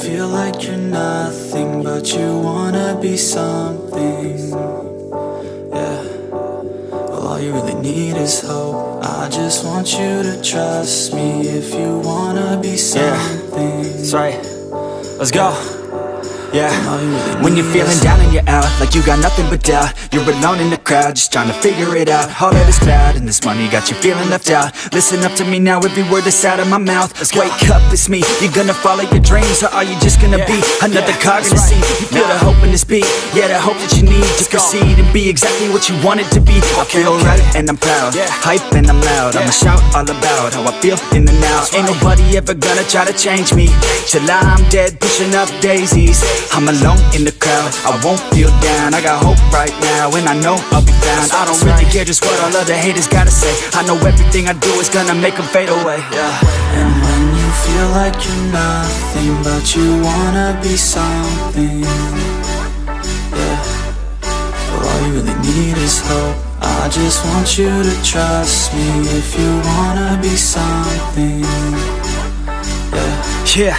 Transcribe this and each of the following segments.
feel like you're nothing, but you wanna be something. Yeah. Well, all you really need is hope. I just want you to trust me if you wanna be something. That's right. Let's go. Yeah, when you're feeling down and you're out, like you got nothing but doubt, you're alone in the crowd, just trying to figure it out. All of this cloud and this money got you feeling left out. Listen up to me now, every word that's out of my mouth. Wake up, it's me, you're gonna follow your dreams, or are you just gonna be another cog in the scene? You feel the hope in this beat, yeah, the hope that you need to proceed and be exactly what you want it to be. I feel right and I'm proud, hype and I'm loud, I'ma shout all about how I feel in the now. Ain't nobody ever gonna try to change me, till I'm dead pushing up daisies. I'm alone in the crowd, I won't feel down. I got hope right now, and I know I'll be found. I don't really care just what all other haters gotta say. I know everything I do is gonna make them fade away. And when you feel like you're nothing, but you wanna be something. Yeah. Well, all you really need is hope. I just want you to trust me if you wanna be something. Yeah.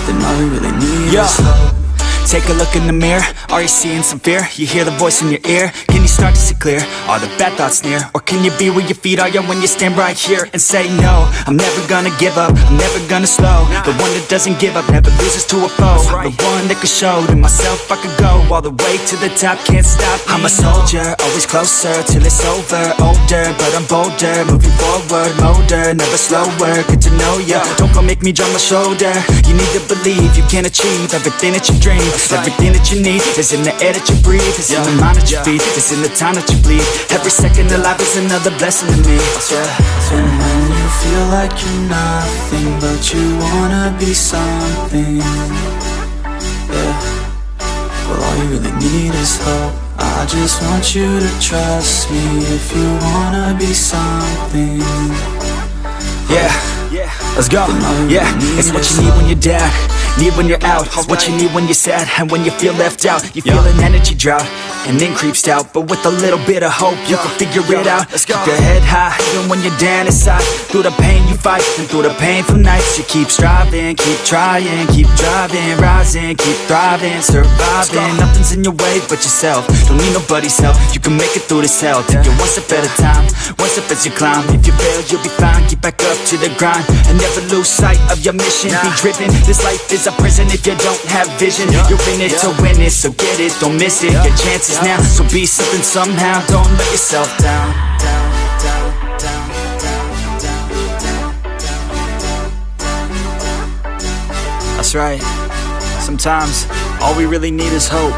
Then all you really need is hope. Take a look in the mirror, are you seeing some fear? You hear the voice in your ear, can you start to see clear? Are the bad thoughts near? Or can you be where your feet are, yeah, when you stand right here and say no? I'm never gonna give up, I'm never gonna slow. The one that doesn't give up, never loses to a foe. The one that could show to myself I could go all the way to the top, can't stop me. I'm a soldier, always closer till it's over. Older, but I'm bolder, moving forward, motor, never slower. Good to know ya, don't go make me drop my shoulder. You need to believe you can achieve everything that you dream. Everything that you need is in the air that you breathe. It's in the mind that you feed, it's in the time that you bleed. Every second of life is another blessing to me. And when you feel like you're nothing, but you wanna be something. Yeah. Well, all you really need is hope. I just want you to trust me if you wanna be something. Let's go. It's what you need when you're down, need when you're out. It's what you need when you're sad and when you feel left out. You feel an energy drought and then creeps out, but with a little bit of hope you can figure it out. Keep your head high even when you're down inside. Through the pain you fight and through the painful nights you keep striving, keep trying, keep driving, rising, keep thriving, surviving. Nothing's in your way but yourself, don't need nobody's help. You can make it through this hell, take it one step at a time, one step as you climb. If you fail you'll be fine, get back up to the grind and never lose sight of your mission. Be driven, this life is a prison if you don't have vision. You're in it to win it, so get it, don't miss it. Your chances now, so be something somehow. Don't let yourself down. That's right. Sometimes all we really need is hope.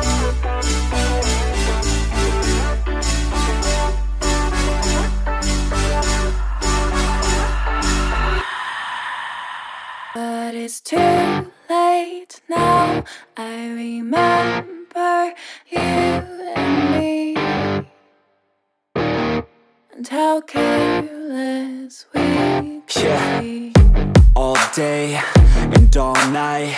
But it's too late now. I remember you and me, and how careless we could be. All day and all night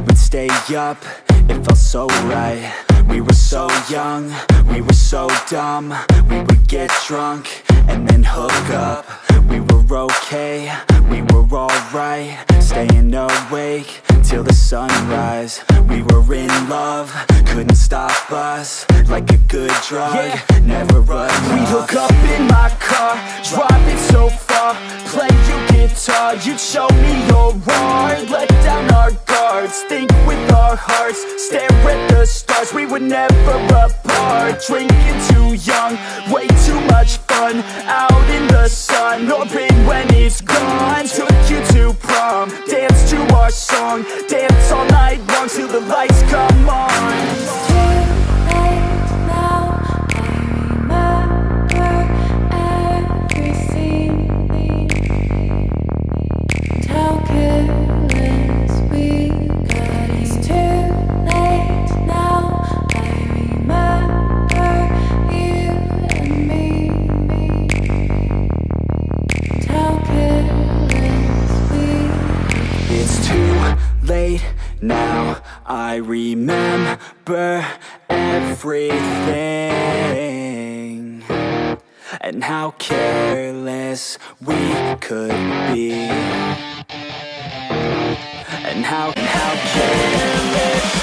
we'd stay up, it felt so right. We were so young, we were so dumb. We would get drunk and then hook up. We were okay, we were alright, staying awake till the sunrise. We were in love, couldn't stop us. Like a good drug, never run. We'd hook up in my car, driving so far, play your guitar, you'd show me your art. Let down our guards, think with our hearts, stare at the stars. We were never apart, drinking too young, way too much fun. Out in the sun, or pain when it's gone. Took you to prom, dance to our song, dance all night long till the lights come on. It's too late now. I remember everything, and how careless we got. It's too late now. I remember you and me, and how careless we got. It's too late now, I remember everything, and how careless we could be, and how out careless.